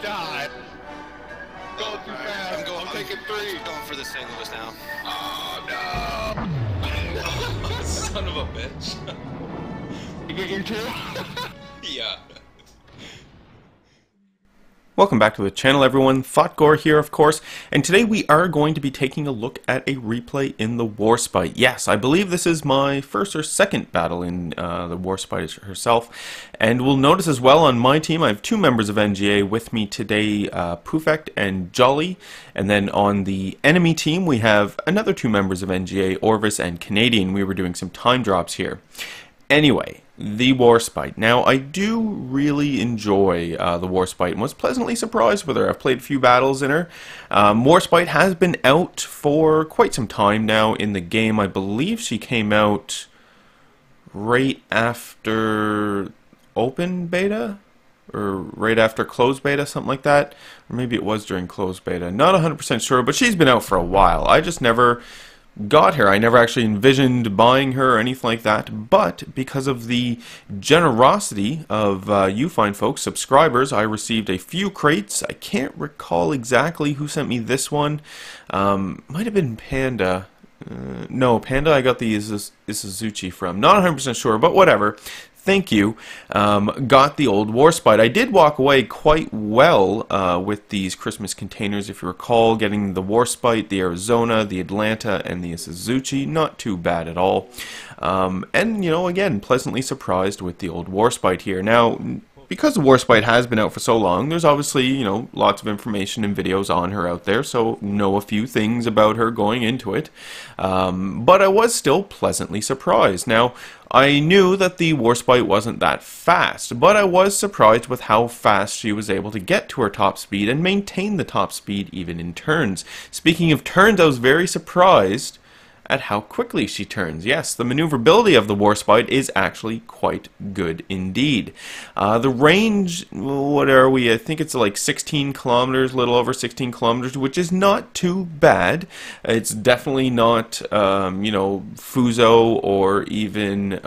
God. Go too fast. I'm taking 3. I'm going for the St. Louis now. Oh, no. Son of a bitch. You get your 2? Yeah. Welcome back to the channel, everyone. Thotgor here, of course, and today we are going to be taking a look at a replay in the Warspite. Yes, I believe this is my first or second battle in the Warspite herself, and we'll notice as well on my team I have 2 members of NGA with me today, Poofect and Jolly, and then on the enemy team we have another 2 members of NGA, Orvis and Canadian. We were doing some time drops here. Anyway, the Warspite. Now, I do really enjoy the Warspite and was pleasantly surprised with her. I've played a few battles in her. Warspite has been out for quite some time now in the game. I believe she came out right after open beta? Or right after closed beta, something like that. Or maybe it was during closed beta. Not 100% sure, but she's been out for a while. I just never got her. I never actually envisioned buying her or anything like that, but because of the generosity of you fine folks, subscribers, I received a few crates. I can't recall exactly who sent me this one. Might have been Panda. No, Panda I got the Isuzuchi from. Not 100% sure, but whatever. Thank you. Got the old Warspite. I did walk away quite well with these Christmas containers, if you recall, getting the Warspite, the Arizona, the Atlanta, and the Isuzuchi. Not too bad at all. And, you know, again, pleasantly surprised with the old Warspite here. Now, because the Warspite has been out for so long, there's obviously, you know, lots of information and videos on her out there, so know a few things about her going into it. But I was still pleasantly surprised. Now, I knew that the Warspite wasn't that fast, but I was surprised with how fast she was able to get to her top speed and maintain the top speed even in turns. Speaking of turns, I was very surprised at how quickly she turns. Yes, the maneuverability of the Warspite is actually quite good indeed. The range, what are we? I think it's like 16 kilometers, a little over 16 kilometers, which is not too bad. It's definitely not, you know, Fuso or even,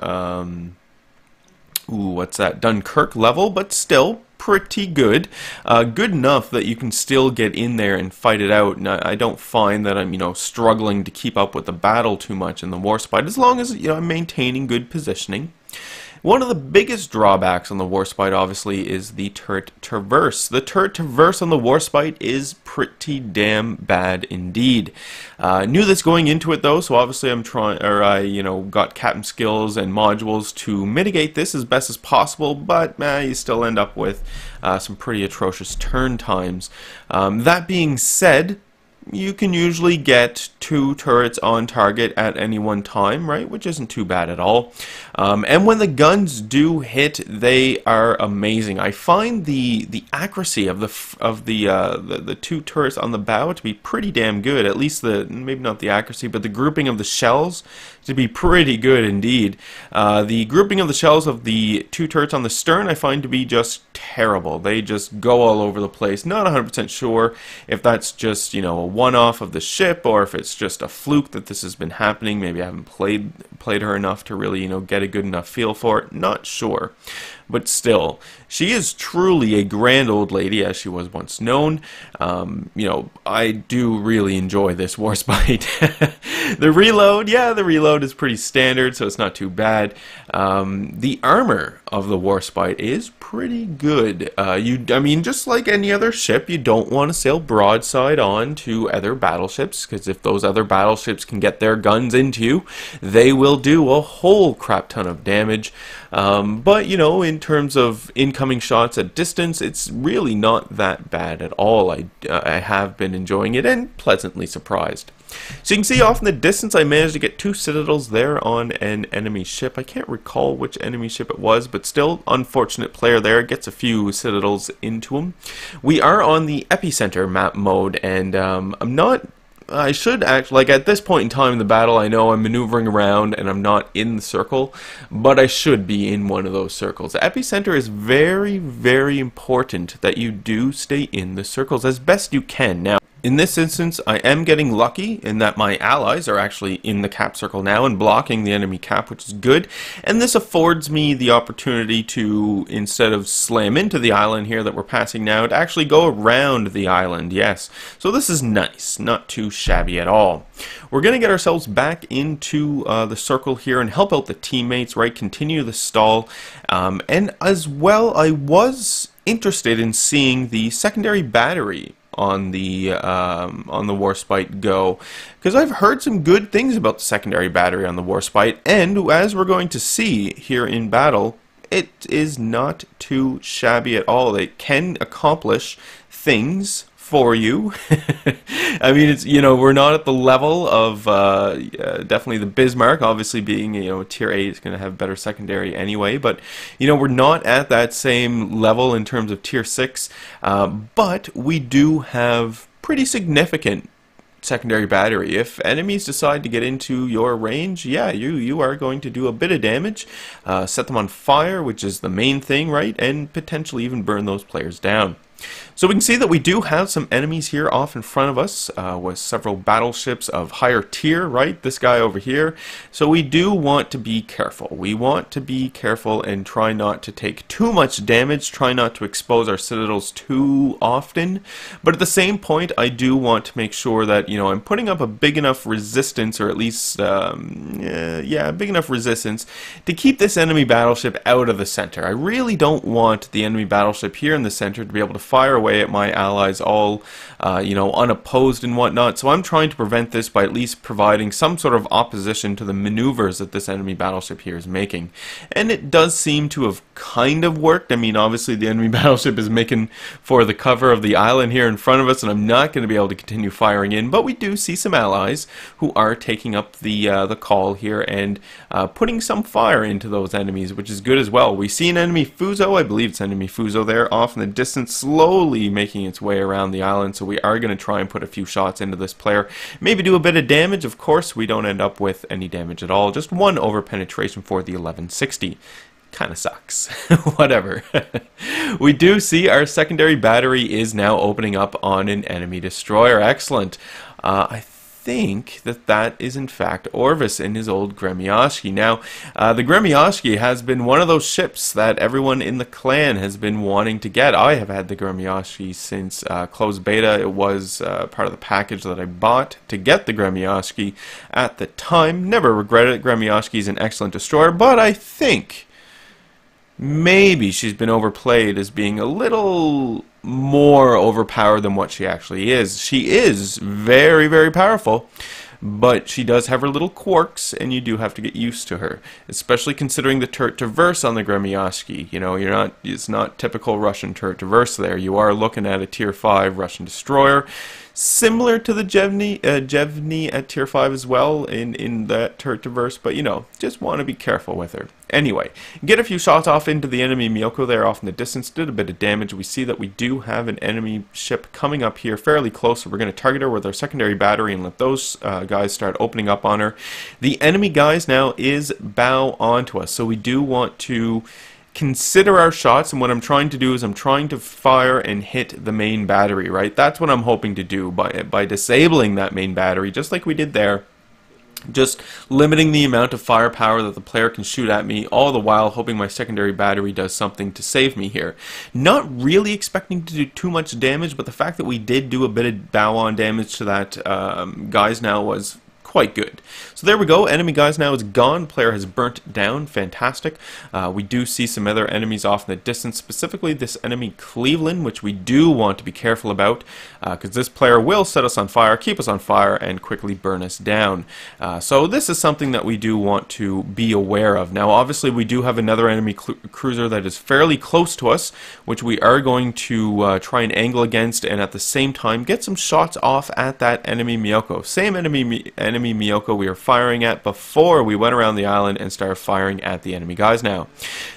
what's that, Dunkirk level, but still pretty good. Good enough that you can still get in there and fight it out, and I don't find that I'm, you know, struggling to keep up with the battle too much in the Warspite, as long as, you know, I'm maintaining good positioning. One of the biggest drawbacks on the Warspite, obviously, is the turret traverse. The turret traverse on the Warspite is pretty damn bad indeed. Knew this going into it, though, so obviously I, you know, got captain skills and modules to mitigate this as best as possible, but you still end up with some pretty atrocious turn times. That being said, you can usually get 2 turrets on target at any one time, right? Which isn't too bad at all. And when the guns do hit, they are amazing. I find the accuracy of the 2 turrets on the bow to be pretty damn good. At least maybe not the accuracy, but the grouping of the shells to be pretty good indeed. The grouping of the shells of the 2 turrets on the stern I find to be just terrible. They just go all over the place. Not 100% sure if that's just, you know, a one-off of the ship, or if it's just a fluke that this has been happening. Maybe I haven't played her enough to really, you know, get a good enough feel for it. Not sure. But still, she is truly a grand old lady, as she was once known. You know, I do really enjoy this Warspite. The reload, yeah, the reload is pretty standard, so it's not too bad. The armor of the Warspite is pretty good. I mean, just like any other ship, you don't want to sail broadside on to other battleships, because if those other battleships can get their guns into you, they will do a whole crap ton of damage. But, you know, in terms of incoming shots at distance, it's really not that bad at all. I have been enjoying it and pleasantly surprised. So you can see off in the distance I managed to get 2 citadels there on an enemy ship. I can't recall which enemy ship it was, but still, unfortunate player there, gets a few citadels into him. We are on the epicenter map mode, and I should act like at this point in time in the battle, I know I'm maneuvering around and I'm not in the circle, but I should be in one of those circles. The epicenter is very, very important that you do stay in the circles as best you can. Now, In this instance, I am getting lucky in that my allies are actually in the cap circle now and blocking the enemy cap, which is good. And this affords me the opportunity to, instead of slam into the island here that we're passing now, to actually go around the island, yes. So this is nice, not too shabby at all. We're going to get ourselves back into the circle here and help out the teammates, right? Continue the stall. And as well, I was interested in seeing the secondary battery on the Warspite go, because I've heard some good things about the secondary battery on the Warspite, and as we're going to see here in battle, it is not too shabby at all. It can accomplish things for you. I mean, it's, you know, we're not at the level of definitely the Bismarck, obviously being, you know, tier 8 is going to have better secondary anyway, but, you know, we're not at that same level in terms of tier 6, but we do have pretty significant secondary battery. If enemies decide to get into your range, yeah, you are going to do a bit of damage, set them on fire, which is the main thing, right, and potentially even burn those players down. So we can see that we do have some enemies here off in front of us with several battleships of higher tier, right? This guy over here. So we do want to be careful. We want to be careful and try not to take too much damage, try not to expose our citadels too often. But at the same point, I do want to make sure that, you know, I'm putting up a big enough resistance, or at least, yeah, big enough resistance to keep this enemy battleship out of the center. I really don't want the enemy battleship here in the center to be able to fire away at my allies all, you know, unopposed and whatnot. So I'm trying to prevent this by at least providing some sort of opposition to the maneuvers that this enemy battleship here is making. And it does seem to have kind of worked. I mean, obviously the enemy battleship is making for the cover of the island here in front of us, and I'm not going to be able to continue firing in, but we do see some allies who are taking up the call here and putting some fire into those enemies, which is good as well. We see an enemy Fuso, I believe it's enemy Fuso there, off in the distance, slowly making its way around the island, so we are going to try and put a few shots into this player, maybe do a bit of damage. Of course we don't end up with any damage at all, just one over penetration for the 1160. Kind of sucks. Whatever. We do see our secondary battery is now opening up on an enemy destroyer. Excellent. I think that is in fact Orvis in his old Gremioski. Now, the Gremioski has been one of those ships that everyone in the clan has been wanting to get. I have had the Gremioski since closed beta. It was part of the package that I bought to get the Gremioski at the time. Never regretted it. Gremioski is an excellent destroyer, but I think maybe she's been overplayed as being a little more overpowered than what she actually is. She is very, very powerful, but she does have her little quirks, and you do have to get used to her, especially considering the turret traverse on the Gremioski. You know, it's not typical Russian turret traverse there. You are looking at a tier 5 Russian destroyer, similar to the Jevny at tier 5 as well in that turret traverse, but you know, just want to be careful with her. Anyway, get a few shots off into the enemy Miyoko there off in the distance, did a bit of damage. We see that we do have an enemy ship coming up here fairly close, so we're going to target her with our secondary battery and let those guys start opening up on her. The enemy guys now is bow onto us, so we do want to consider our shots, and what I'm trying to do is I'm trying to fire and hit the main battery, right? That's what I'm hoping to do by disabling that main battery, just like we did there. Just limiting the amount of firepower that the player can shoot at me, all the while hoping my secondary battery does something to save me here. Not really expecting to do too much damage, but the fact that we did do a bit of bow-on damage to that guys now was quite good. So there we go. Enemy guys now is gone. Player has burnt down. Fantastic. We do see some other enemies off in the distance, specifically this enemy Cleveland, which we do want to be careful about because this player will set us on fire, keep us on fire, and quickly burn us down. So this is something that we do want to be aware of. Now, obviously, we do have another enemy cruiser that is fairly close to us, which we are going to try and angle against, and at the same time get some shots off at that enemy Miyoko. Same enemy Miyoko we were firing at before we went around the island and started firing at the enemy guys now.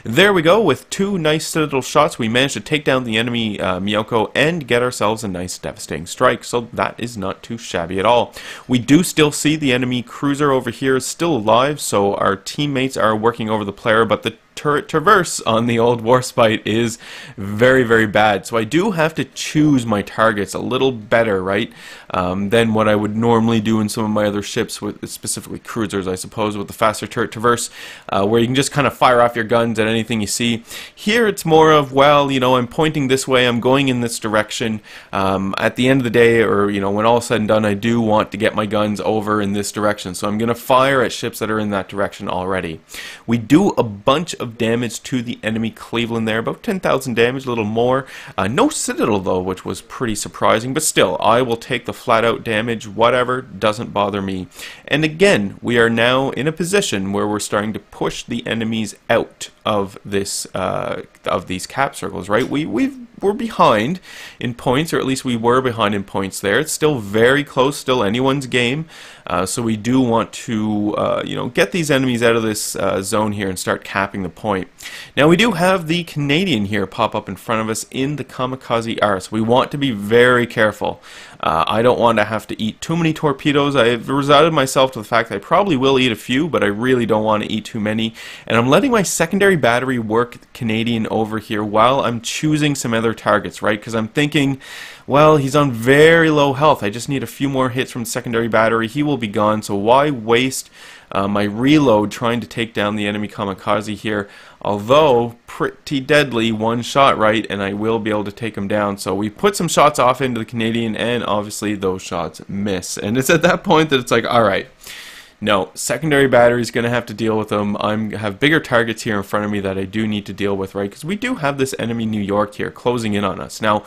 There we go. With two nice citadel shots, we managed to take down the enemy Miyoko and get ourselves a nice devastating strike, so that is not too shabby at all. We do still see the enemy cruiser over here is still alive, so our teammates are working over the player, but the turret traverse on the old Warspite is very, very bad. So I do have to choose my targets a little better, right, than what I would normally do in some of my other ships, with specifically cruisers, I suppose, with the faster turret traverse, where you can just kind of fire off your guns at anything you see. Here it's more of, well, you know, I'm pointing this way, I'm going in this direction. At the end of the day, or, you know, when all is said and done, I do want to get my guns over in this direction. So I'm going to fire at ships that are in that direction already. We do a bunch of damage to the enemy Cleveland there, about 10,000 damage, a little more. No Citadel though, which was pretty surprising, but still, I will take the flat out damage, whatever, doesn't bother me. And again, we are now in a position where we're starting to push the enemies out of this of these cap circles, right? We're behind in points, or at least we were behind in points there. It's still very close, still anyone's game. So we do want to, you know, get these enemies out of this zone here and start capping the point. Now we do have the Canadian here pop up in front of us in the Kamikaze R, so we want to be very careful. I don't want to have to eat too many torpedoes. I've resorted myself to the fact that I probably will eat a few, but I really don't want to eat too many. And I'm letting my secondary battery work Canadian over here while I'm choosing some other targets, right? Because I'm thinking, well, he's on very low health. I just need a few more hits from secondary battery. He will be gone, so why waste my reload trying to take down the enemy Kamikaze here? Although pretty deadly, one shot, right, and I will be able to take him down. So we put some shots off into the Canadian, and obviously those shots miss. And it's at that point that it's like, alright, no, secondary battery is going to have to deal with them. I have bigger targets here in front of me that I do need to deal with, right? Because we do have this enemy New York here closing in on us. Now,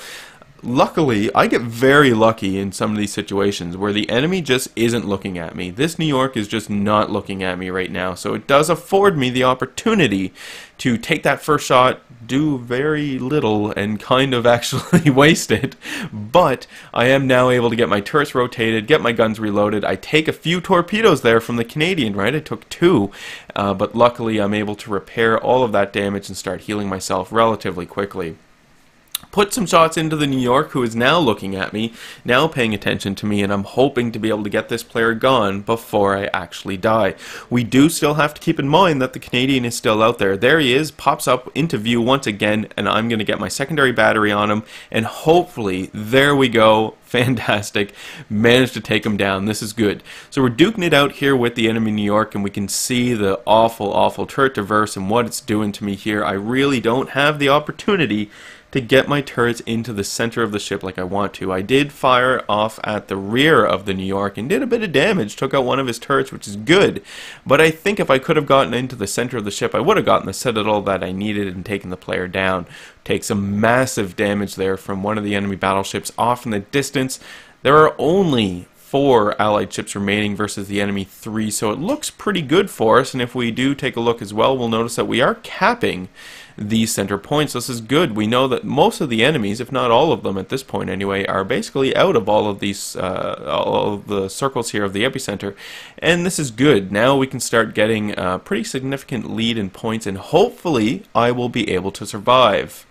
luckily, I get very lucky in some of these situations where the enemy just isn't looking at me. This New York is just not looking at me right now, so it does afford me the opportunity to take that first shot, do very little, and kind of actually waste it. But I am now able to get my turrets rotated, get my guns reloaded. I take a few torpedoes there from the Canadian, right? I took 2, but luckily I'm able to repair all of that damage and start healing myself relatively quickly. Put some shots into the New York, who is now looking at me, now paying attention to me, and I'm hoping to be able to get this player gone before I actually die. We do still have to keep in mind that the Canadian is still out there. There he is, pops up into view once again, and I'm going to get my secondary battery on him, and hopefully, there we go, fantastic, managed to take him down. This is good. So we're duking it out here with the enemy New York, and we can see the awful turret traverse and what it's doing to me here. I really don't have the opportunity to get my turrets into the center of the ship like I want to. I did fire off at the rear of the New York and did a bit of damage, took out one of his turrets, which is good, but I think if I could have gotten into the center of the ship, I would have gotten the Citadel that I needed and taken the player down. Take some massive damage there from one of the enemy battleships off in the distance. There are only 4 allied ships remaining versus the enemy 3, so it looks pretty good for us. And if we do take a look as well, we'll notice that we are capping these center points. This is good. We know that most of the enemies, if not all of them at this point anyway, are basically out of all of these all of the circles here of the epicenter, and this is good. Now we can start getting a pretty significant lead in points, and hopefully I will be able to survive.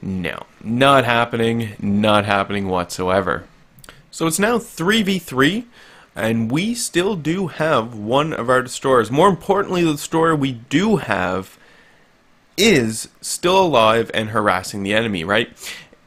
No, not happening whatsoever. So it's now 3v3, and we still do have one of our destroyers. More importantly, the destroyer we do have is still alive and harassing the enemy, right?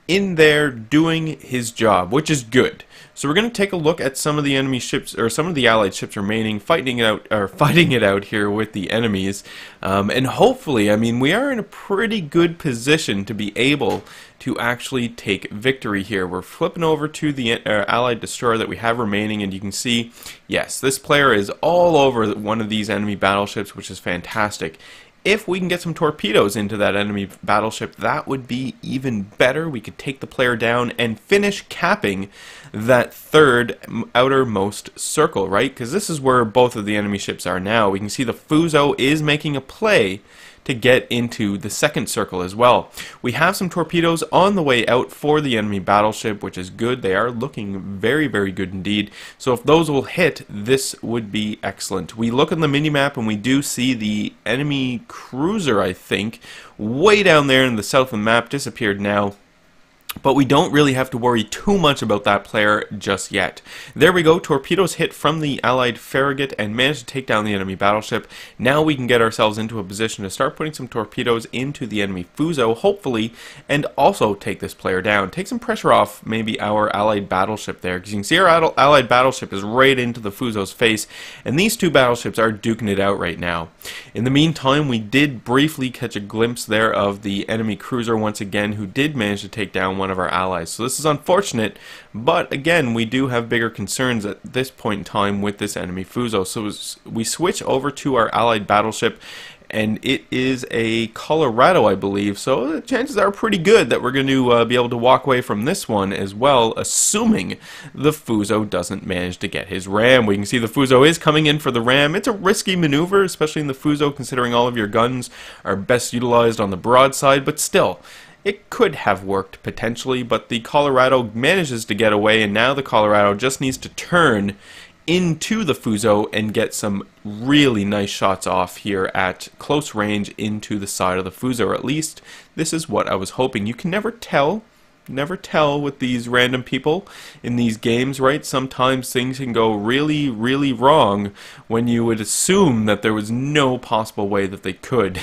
In there doing his job, which is good. So we're going to take a look at some of the enemy ships, or some of the allied ships remaining, fighting it out here with the enemies, and hopefully, I mean, we are in a pretty good position to be able to actually take victory here. We're flipping over to the allied destroyer that we have remaining, and you can see, yes, this player is all over one of these enemy battleships, which is fantastic. If we can get some torpedoes into that enemy battleship, that would be even better. We could take the player down and finish capping that third outermost circle, right? Because this is where both of the enemy ships are now. We can see the Fuso is making a play to get into the second circle as well. We have some torpedoes on the way out for the enemy battleship, which is good. They are looking very, very good indeed. So if those will hit, this would be excellent. We look on the minimap and we do see the enemy cruiser, I think, way down there in the south of the map, disappeared now. But we don't really have to worry too much about that player just yet. There we go, torpedoes hit from the allied Farragut and managed to take down the enemy battleship. Now we can get ourselves into a position to start putting some torpedoes into the enemy Fuso, hopefully, and also take this player down. Take some pressure off maybe our allied battleship there, because you can see our allied battleship is right into the Fuso's face, and these two battleships are duking it out right now. In the meantime, we did briefly catch a glimpse there of the enemy cruiser once again, who did manage to take down one of our allies. So this is unfortunate, but again, we do have bigger concerns at this point in time with this enemy Fuso. So we switch over to our allied battleship, and it is a Colorado, I believe, so the chances are pretty good that we're going to be able to walk away from this one as well, assuming the Fuso doesn't manage to get his ram. We can see the Fuso is coming in for the ram. It's a risky maneuver, especially in the Fuso, considering all of your guns are best utilized on the broadside, but still, it could have worked potentially, but the Colorado manages to get away, and now the Colorado just needs to turn into the Fuso and get some really nice shots off here at close range into the side of the Fuso, or at least this is what I was hoping. You can never tell with these random people in these games, right? Sometimes things can go really, really wrong when you would assume that there was no possible way that they could.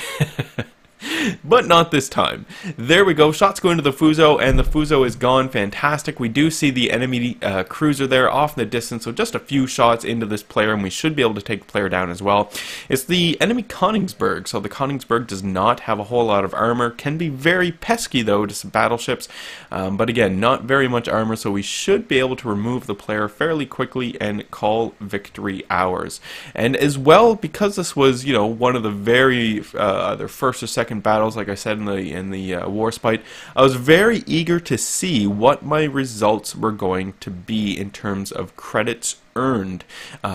But not this time. There we go. Shots go into the Fuso, and the Fuso is gone. Fantastic. We do see the enemy cruiser there off in the distance, so just a few shots into this player, and we should be able to take the player down as well. It's the enemy Königsberg, so the Königsberg does not have a whole lot of armor. Can be very pesky, though, to some battleships, but again, not very much armor, so we should be able to remove the player fairly quickly and call victory ours. And as well, because this was, you know, one of the very either first or second battles, like I said in the Warspite, I was very eager to see what my results were going to be in terms of credits earned.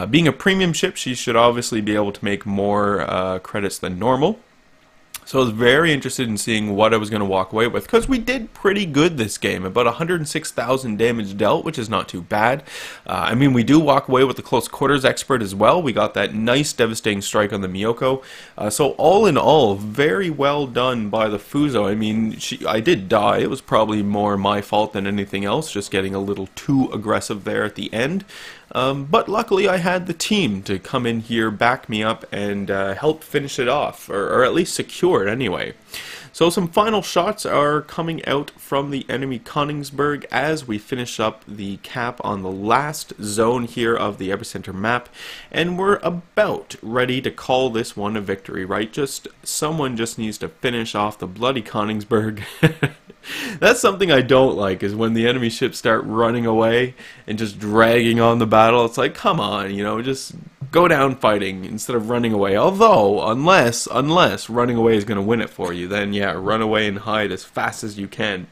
Being a premium ship, she should obviously be able to make more credits than normal. So I was very interested in seeing what I was going to walk away with, because we did pretty good this game. About 106,000 damage dealt, which is not too bad. I mean, we do walk away with the close quarters expert as well. We got that nice devastating strike on the Miyoko. So all in all, very well done by the Fuso. I mean, I did die. It was probably more my fault than anything else, just getting a little too aggressive there at the end. But luckily I had the team to come in here, back me up, and help finish it off, or at least secure it anyway. So some final shots are coming out from the enemy Königsberg as we finish up the cap on the last zone here of the epicenter map, and we're about ready to call this one a victory, right? Someone just needs to finish off the bloody Königsberg. That's something I don't like, is when the enemy ships start running away and just dragging on the battle. It's like, come on, you know, just go down fighting instead of running away. Although, unless running away is going to win it for you, then yeah, run away and hide as fast as you can.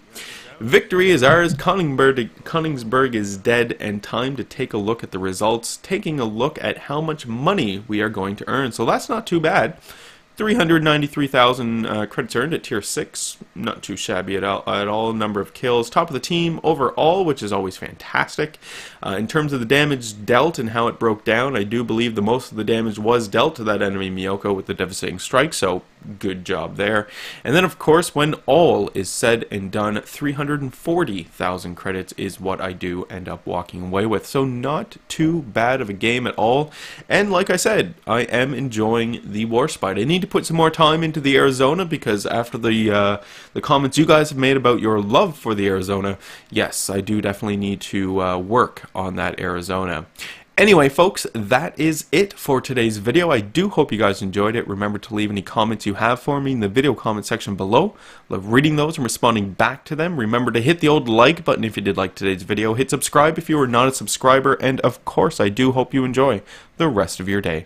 Victory is ours. Königsberg is dead, and time to take a look at the results, taking a look at how much money we are going to earn. So that's not too bad. 393,000 credits earned at tier 6, not too shabby at all. Number of kills, top of the team overall, which is always fantastic. In terms of the damage dealt and how it broke down, I do believe the most of the damage was dealt to that enemy Miyoko with the devastating strike, so good job there. And then of course, when all is said and done, 340,000 credits is what I do end up walking away with. So not too bad of a game at all. And like I said, I am enjoying the Warspite. I need to put some more time into the Arizona, because after the comments you guys have made about your love for the Arizona, yes, I do definitely need to work on that Arizona. Anyway, folks, that is it for today's video. I do hope you guys enjoyed it. Remember to leave any comments you have for me in the video comment section below. Love reading those and responding back to them. Remember to hit the old like button if you did like today's video. Hit subscribe if you are not a subscriber. And of course, I do hope you enjoy the rest of your day.